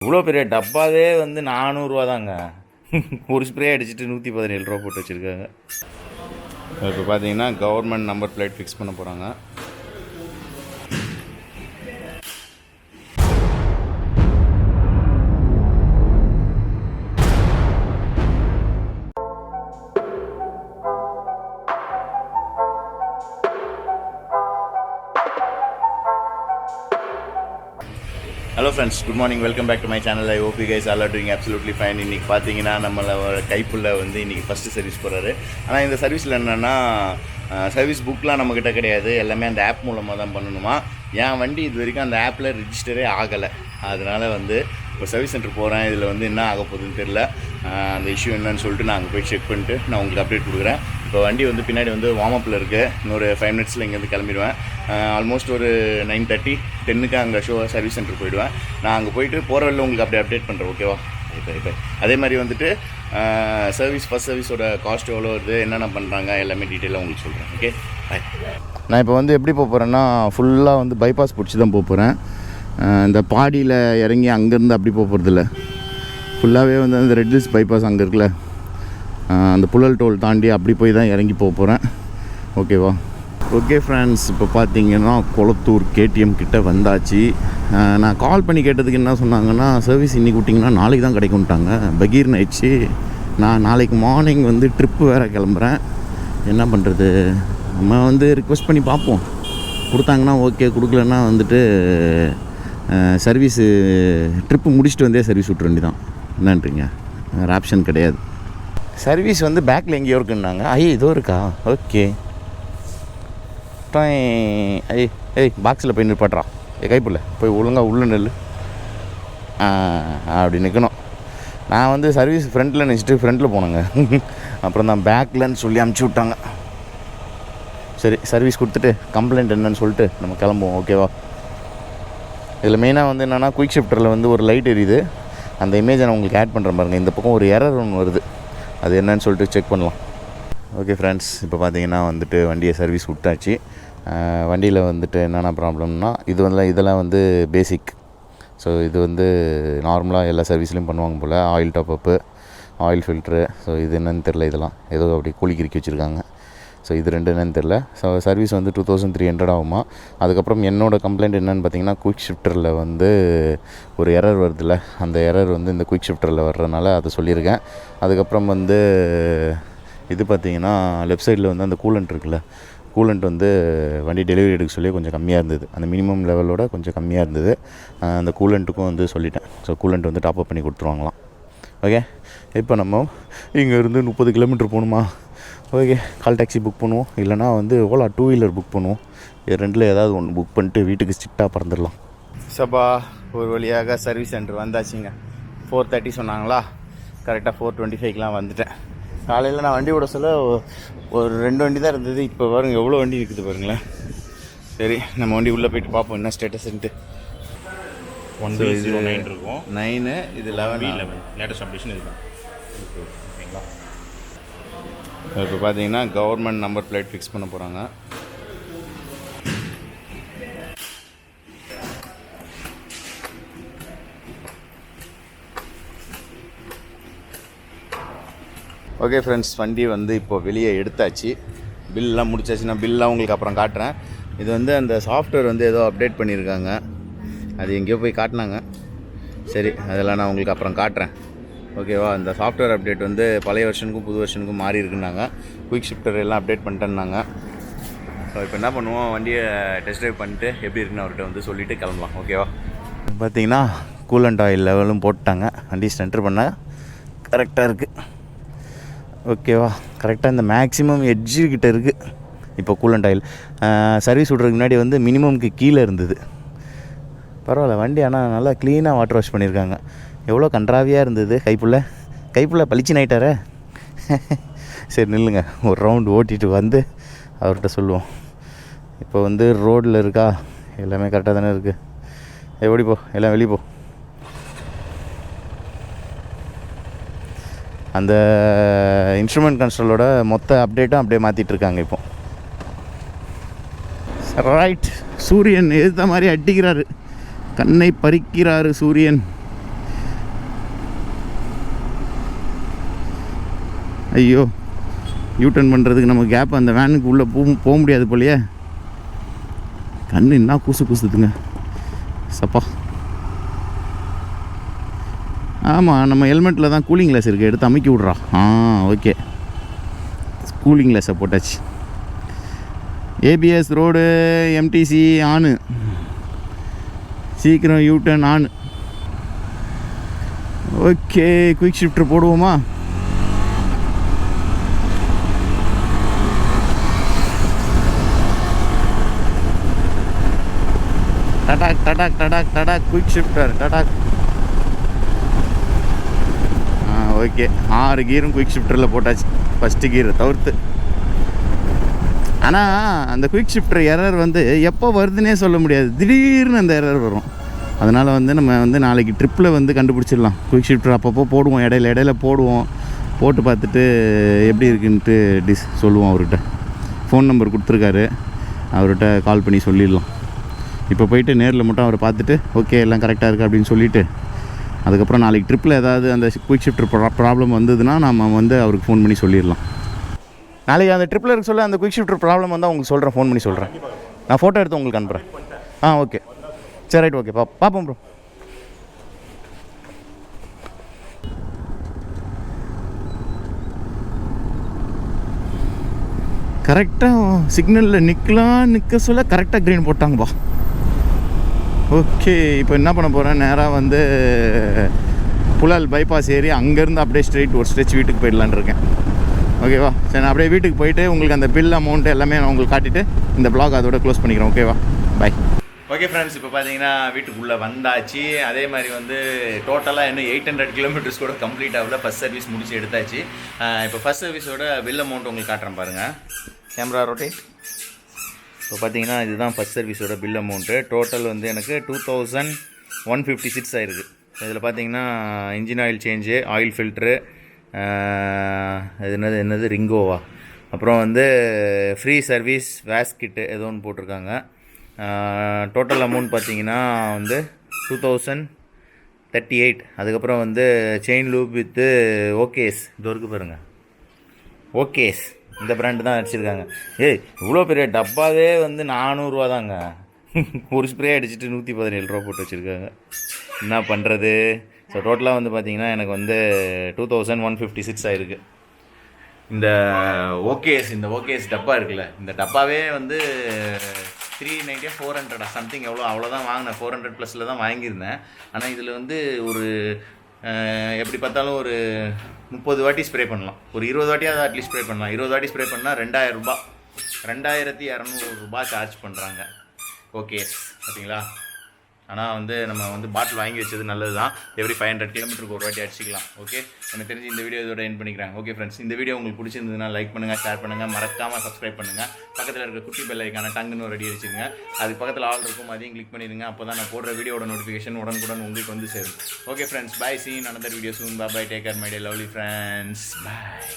இவ்வளோ பெரிய டப்பாவே வந்து 400 தாங்க. ஒரு ஸ்ப்ரே அடிச்சுட்டு 117 ரூபா போட்டு வச்சுருக்காங்க. இப்போ பார்த்தீங்கன்னா கவர்மெண்ட் நம்பர் பிளேட் ஃபிக்ஸ் பண்ண போகிறாங்க. Hello friends, good morning, welcome back to my channel. I hope you guys all are doing absolutely fine. இன்றைக்கி பார்த்தீங்கன்னா நம்மளோட கைப்புள்ள வந்து இன்றைக்கி ஃபஸ்ட்டு சர்வீஸ் போகிறாரு. ஆனால் இந்த சர்வீஸில் என்னென்னா சர்வீஸ் புக்கெலாம் நம்மக்கிட்ட கிடையாது, எல்லாமே அந்த ஆப் மூலமாக தான் பண்ணணுமா. என் வண்டி இது வரைக்கும் அந்த ஆப்பில் ரிஜிஸ்டரே ஆகலை. அதனால் வந்து இப்போ சர்வீஸ் சென்டர் போகிறேன். இதில் வந்து என்ன ஆக போகுதுன்னு தெரில. அந்த இஷ்யூ என்னன்னு சொல்லிட்டு நான் அங்கே போய் செக் பண்ணிட்டு நான் உங்களுக்கு அப்டேட் கொடுக்குறேன். இப்போ வண்டி வந்து பின்னாடி வந்து வார்ம் அப்பில் இருக்குது. இன்னொரு 5 மினிட்ஸில் இங்கேருந்து கிளம்பிடுவேன். ஆல்மோஸ்ட் ஒரு 9:30 10க்கு அங்கே சர்வீஸ் சென்டர் போயிடுவேன். நான் அங்கே போயிட்டு போகிற வழியில் உங்களுக்கு அப்படியே அப்டேட் பண்ணுறேன். ஓகேவா? இப்போ அதே மாதிரி வந்துட்டு ஃபஸ்ட் சர்வீஸோட காஸ்ட் எவ்வளோ வருது, என்னென்ன பண்ணுறாங்க, எல்லாமே டீட்டெயிலாக உங்களுக்கு சொல்கிறேன். ஓகே, பாய். நான் இப்போ வந்து எப்படி போக போகிறேன்னா, ஃபுல்லாக வந்து பைபாஸ் பிடிச்சி தான் போக போகிறேன். இந்த பாடியில் இறங்கி அங்கேருந்து அப்படி போக போகிறதில்ல. ஃபுல்லாகவே வந்து அந்த ரெட் ஹில்ஸ் பைபாஸ் அங்கே இருக்குல்ல, அந்த புழல் டோல் தாண்டி அப்படி போய் தான் இறங்கி போக போகிறேன். ஓகேவா? ஓகே ஃப்ரெண்ட்ஸ், இப்போ பார்த்தீங்கன்னா கொளத்தூர் KTM கிட்டே வந்தாச்சு. நான் கால் பண்ணி கேட்டதுக்கு என்ன சொன்னாங்கன்னா, சர்வீஸ் இன்றைக்கி விட்டிங்கன்னா நாளைக்கு தான் கிடைக்கும்ட்டாங்க. பகீர்னு ஆயிடுச்சு. நான் நாளைக்கு மார்னிங் வந்து ட்ரிப்பு வேறு கிளம்புறேன். என்ன பண்ணுறது, நம்ம வந்து ரிக்வெஸ்ட் பண்ணி பார்ப்போம். கொடுத்தாங்கன்னா ஓகே, கொடுக்கலன்னா வந்துட்டு சர்வீஸு ட்ரிப்பு முடிச்சுட்டு வந்தே சர்வீஸ் விட்ற வேண்டி தான். என்னன்றீங்க? வேறு ஆப்ஷன் கிடையாது. சர்வீஸ் வந்து பேக்கில் எங்கேயோ இருக்குன்னாங்க. இதோ இருக்கா? ஓகே. ஏய் பாக்ஸில் போய் நிற்பாட்றா. கைப்புள்ள போய் ஒழுங்காக உள்ள நெல் அப்படி நிற்கணும். நான் வந்து சர்வீஸ் ஃப்ரண்ட்டில் நினச்சிட்டு ஃப்ரண்ட்டில் போனேங்க. அப்புறம் தான் பேக்கில்ன்னு சொல்லி அமுச்சு விட்டாங்க. சரி, சர்வீஸ் கொடுத்துட்டு கம்ப்ளைண்ட் என்னன்னு சொல்லிட்டு நம்ம கிளம்புவோம். ஓகேவா? இதில் மெயினாக வந்து என்னென்னா, குயிக் ஷிஃப்டரில் வந்து ஒரு லைட் எரியுது. அந்த இமேஜை நான் உங்களுக்கு ஆட் பண்ணுறேன் பாருங்கள். இந்த பக்கம் ஒரு எரர் ஒன்று வருது, அது என்னன்னு சொல்லிட்டு செக் பண்ணலாம். ஓகே ஃப்ரெண்ட்ஸ், இப்போ பார்த்தீங்கன்னா வந்துட்டு வண்டியை சர்வீஸ் விட்டாச்சு. வண்டியில் வந்துட்டு என்னென்ன ப்ராப்ளம்னா, இதெல்லாம் வந்து பேசிக். ஸோ இது வந்து நார்மலாக எல்லா சர்வீஸ்லையும் பண்ணுவாங்க போல். Oil top up, oil filter. So இது என்னன்னு தெரில. இதெல்லாம் ஏதோ அப்படி கூலி கிறுக்கி வச்சுருக்காங்க. ஸோ இது ரெண்டு என்னன்னு தெரில. ஸோ சர்வீஸ் வந்து 2300 ஆகுமா. அதுக்கப்புறம் என்னோடய கம்ப்ளைண்ட் என்னென்னு பார்த்தீங்கன்னா, குயிக் ஷிஃப்டரில் வந்து ஒரு எரர் வருதுல்ல, அந்த எரர் வந்து இந்த குயிக் ஷிஃப்டரில் வர்றதுனால அதை சொல்லியிருக்கேன். அதுக்கப்புறம் வந்து இது பார்த்திங்கன்னா, லெஃப்ட் சைடில் வந்து அந்த கூலண்ட் இருக்குல்ல, கூலண்ட் வந்து வண்டி டெலிவரி எடுக்க சொல்லி கொஞ்சம் கம்மியாக இருந்தது. அந்த மினிமம் லெவலோட கொஞ்சம் கம்மியாக இருந்தது. அந்த கூலண்ட்டுக்கும் வந்து சொல்லிட்டேன். ஸோ கூலண்ட் வந்து டாப்அப் பண்ணி கொடுத்துருவாங்களாம். ஓகே, இப்போ நம்ம இங்கேருந்து 30 கிலோமீட்டர் போகணுமா. ஓகே, கால் டாக்ஸி புக் பண்ணுவோம், இல்லைனா வந்து ஓலா 2 வீலர் புக் பண்ணுவோம். இது ரெண்டில் ஏதாவது ஒன்று புக் பண்ணிட்டு வீட்டுக்கு ஸ்ட்ரிக்டாக பறந்துடலாம். சபா, ஒரு வழியாக சர்வீஸ் சென்டர் வந்தாச்சுங்க. 4:30 சொன்னாங்களா, கரெக்டாக 4:25க்கெலாம் வந்துட்டேன். காலையில் நான் வண்டி விட சொல்ல ஒரு 2 வண்டி தான் இருந்தது. இப்போ பாருங்க எவ்வளோ வண்டி இருக்குது பாருங்களேன். சரி, நம்ம வண்டி உள்ளே போய்ட்டு பார்ப்போம் என்ன ஸ்டேட்டஸ்ன்ட்டு. 1309 இருக்கும். 9 இது 11 லேட்டஸ்ட் அப்டேஷன் இருக்கும். ஓகேங்களா? இப்போ பார்த்தீங்கன்னா கவர்மெண்ட் நம்பர் பிளேட் ஃபிக்ஸ் பண்ண போகிறாங்க. ஓகே ஃப்ரெண்ட்ஸ், வண்டி வந்து இப்போ வெளியே எடுத்தாச்சு. பில்லாம் முடிச்சாச்சு. நான் பில்லாம் உங்களுக்கு அப்புறம் காட்டுறேன். இது வந்து அந்த சாஃப்ட்வேர் வந்து ஏதோ அப்டேட் பண்ணியிருக்காங்க. அது எங்கேயோ போய் காட்டினாங்க. சரி, அதெல்லாம் நான் உங்களுக்கு அப்புறம் காட்டுறேன். ஓகேவா? அந்த சாஃப்ட்வேர் அப்டேட் வந்து பழைய வெர்ஷனுக்கும் புது வெர்ஷனுக்கும் மாறி இருக்குன்னாங்க. குயிக் ஷிஃப்டர் எல்லாம் அப்டேட் பண்ணிட்டேன்னாங்க. ஸோ இப்போ என்ன பண்ணுவோம், வண்டியை டெஸ்ட் ட்ரைவ் பண்ணிட்டு எப்படி இருக்குன்னு அவர்கிட்ட வந்து சொல்லிவிட்டு கிளம்பலாம். ஓகேவா? பார்த்தீங்கன்னா கூலண்ட் ஆயில் லெவலும் போட்டாங்க. வண்டி சென்டர் பண்ணால் கரெக்டாக இருக்குது. ஓகேவா? கரெக்டாக இந்த மேக்ஸிமம் எட்ஜுக்கிட்ட இருக்குது இப்போ கூலண்ட் ஆயில். சர்வீஸ் விட்றதுக்கு முன்னாடி வந்து மினிமம்க்கு கீழே இருந்தது. பரவாயில்ல, வண்டி ஆனால் நல்லா க்ளீனாக வாட்டர் வாஷ் பண்ணியிருக்காங்க. எவ்வளோ கன்றாவியாக இருந்தது. கைப்புள்ள பளிச்சுன்னு ஆயிட்டாரே. சரி நில்லுங்க, ஒரு ரவுண்டு ஓட்டிகிட்டு வந்து அவர்கிட்ட சொல்லுவோம். இப்போ வந்து ரோடில் இருக்கா, எல்லாமே கரெக்டாக தானே இருக்குது. ஓடி போ, எல்லாம் வெளியே போ. அந்த இன்ஸ்ட்ருமெண்ட் கன்சோலோட மொத்த அப்டேட்டும் அப்படியே மாற்றிட்டுருக்காங்க இப்போ. ரைட், சூரியன் எதிர்த்த மாதிரி அடிக்கிறாரு, கண்ணை பறிக்கிறாரு சூரியன். ஐயோ, யூட்டர்ன் பண்ணுறதுக்கு நம்ம கேப் அந்த வேனுக்கு உள்ளே போக முடியாது போலையே. கண்ணு என்ன கூசுதுங்க சப்பா. ஆமாம், நம்ம ஹெல்மெட்டில் தான் கூலிங் கிளாஸ் இருக்குது, எடுத்து அமைக்கி விட்றா. ஓகே, கூலிங் கிளாஸை போட்டாச்சு. ஏபிஎஸ் ரோடு எம்டிசி ஆனு, சீக்கிரம் யூட்டர்ன் ஆனு. ஓகே, குயிக் ஷிஃப்டர் போடுவோமா? டடாக் டடாக் டடாக் டடாக், குயிக் ஷிஃப்டர் டடாக். ஓகே, 6 கீரும் குயிக் ஷிஃப்டரில் போட்டாச்சு, ஃபஸ்ட்டு கீரை தவிர்த்து. ஆனால் அந்த குயிக் ஷிஃப்டர் எரர் வந்து எப்போ வருதுன்னே சொல்ல முடியாது, திடீர்னு அந்த எரர் வரும். அதனால் வந்து நம்ம வந்து நாளைக்கு ட்ரிப்பில் வந்து கண்டுபிடிச்சிடலாம். குயிக் ஷிஃப்டர் அப்பப்போ போடுவோம், இடையில போடுவோம், போட்டு பார்த்துட்டு எப்படி இருக்குன்ட்டு சொல்லுவோம். அவர்கிட்ட ஃபோன் நம்பர் கொடுத்துருக்காரு, அவர்கிட்ட கால் பண்ணி சொல்லிடலாம். இப்போ போயிட்டு நேரில் மட்டும் அவரை பார்த்துட்டு ஓகே எல்லாம் கரெக்டாக இருக்குது அப்படின்னு சொல்லிவிட்டு, அதுக்கப்புறம் நாளைக்கு ட்ரிப்பில் ஏதாவது அந்த குயிக் ஷிஃப்டர் ப்ராப்ளம் வந்ததுன்னா நம்ம வந்து அவருக்கு ஃபோன் பண்ணி சொல்லிடலாம். நாளைக்கு அந்த ட்ரிப்பில் இருக்க சொல்ல அந்த குயிக் ஷிஃப்டர் ப்ராப்ளம் வந்தால் உங்களுக்கு சொல்கிறேன், ஃபோன் பண்ணி சொல்கிறேன். நான் ஃபோட்டோ எடுத்து உங்களுக்கு அனுப்புகிறேன். ஓகே, சரி, ரைட், ஓகே, பார்ப்போம் ப்ரோ. கரெக்டாக சிக்னலில் நிற்க சொல்ல கரெக்டாக க்ரீன் போட்டாங்கப்பா. ஓகே, இப்போ என்ன பண்ண போகிறேன், நேராக வந்து புலால் பைபாஸ் ஏறி அங்கேருந்து அப்படியே ஸ்ட்ரெயிட் ஒரு ஸ்ட்ரெச் வீட்டுக்கு போயிடலான்னு இருக்கேன். ஓகேவா? சரி, நான் அப்படியே வீட்டுக்கு போயிட்டு உங்களுக்கு அந்த பில் அமௌண்ட் எல்லாமே நான் உங்களுக்கு காட்டிட்டு இந்த ப்ளாக் அதோட க்ளோஸ் பண்ணிக்கிறேன். ஓகேவா? பை. ஓகே ஃப்ரெண்ட்ஸ், இப்போ பார்த்தீங்கன்னா வீட்டுக்குள்ளே வந்தாச்சு. அதே மாதிரி வந்து டோட்டலாக இன்னும் 800 கிலோமீட்டர்ஸ் கூட கம்ப்ளீட் ஆகல. ஃபஸ்ட் சர்வீஸ் முடிச்சு எடுத்தாச்சு. இப்போ ஃபஸ்ட் சர்வீஸோட பில் அமௌண்ட் உங்களுக்கு காட்டுறேன் பாருங்கள். Camera rotate. இப்போ பார்த்தீங்கன்னா இதுதான் ஃபஸ்ட் சர்வீஸோட பில் அமௌண்ட்டு. டோட்டல் வந்து எனக்கு 2156 ஆயிருக்கு. இதில் பார்த்தீங்கன்னா engine oil change, oil filter, என்னது ரிங்கோவா, அப்புறம் வந்து ஃப்ரீ சர்வீஸ் வேஸ்கிட்டு ஏதோ ஒன்று போட்டிருக்காங்க. டோட்டல் அமௌண்ட் பார்த்தீங்கன்னா வந்து 2038. அதுக்கப்புறம் வந்து செயின் லூப் வித்து ஓகேஸ், இது இருக்குது பாருங்கள், ஓகேஸ் இந்த பிராண்டு தான் அடிச்சிருக்காங்க. இவ்வளோ பெரிய டப்பாவே வந்து 400 ரூபா தாங்க. ஒரு ஸ்ப்ரே அடிச்சுட்டு 117 ரூபா போட்டு வச்சுருக்காங்க. என்ன பண்ணுறது? ஸோ டோட்டலாக வந்து பார்த்திங்கன்னா எனக்கு வந்து 2156 ஆயிருக்கு. இந்த ஓகேஸ் டப்பா இருக்குல்ல, இந்த டப்பாவே வந்து 390 400 சம்திங் எவ்வளோ அவ்வளோதான் வாங்கினேன். 400 ப்ளஸில் தான் வாங்கியிருந்தேன். ஆனால் இதில் வந்து ஒரு எப்படி பார்த்தாலும் ஒரு 30 வாட்டி ஸ்ப்ரே பண்ணலாம், ஒரு 20 வாட்டியாவது அட்லீஸ்ட் ஸ்ப்ரே பண்ணலாம். 20 வாட்டி ஸ்ப்ரே பண்ணால் 2000 ரூபா, 2200 ரூபா சார்ஜ் பண்ணுறாங்க. ஓகே, பார்த்தீங்களா? ஆனால் வந்து நம்ம வந்து பாட்டில் வாங்கி வச்சது நல்லது தான். எவ்ரி 500 கிலோமீட்டருக்கு ஒரு வாட்டி அடிச்சிக்கலாம். ஓகே, எனக்கு தெரிஞ்சு இந்த வீடியோ இதோட எண்ட் பண்ணிக்கிறேன். ஓகே ஃப்ரெண்ட்ஸ், இந்த வீடியோ உங்களுக்கு பிடிச்சிருந்ததுன்னா லைக் பண்ணுங்கள், ஷேர் பண்ணுங்கள், மறக்காமல் சப்ஸ்கிரைப் பண்ணுங்கள். பக்கத்தில் இருக்க குட்டி பெல் ஐக்கான டங்குன்னு ஒரு ரெடி அடிச்சுங்க. அதுக்கு பக்கத்தில் ஆல் இருக்கும், அதையும் கிளிக் பண்ணிடுங்க. அப்போ தான் நான் போடுற வீடியோட நோட்டிஃபிகேஷன் உடனுக்குடன் உங்களுக்கு வந்து சேரும். Okay friends, bye. See you in another video soon. Bye bye. Take care my dear lovely friends. Bye.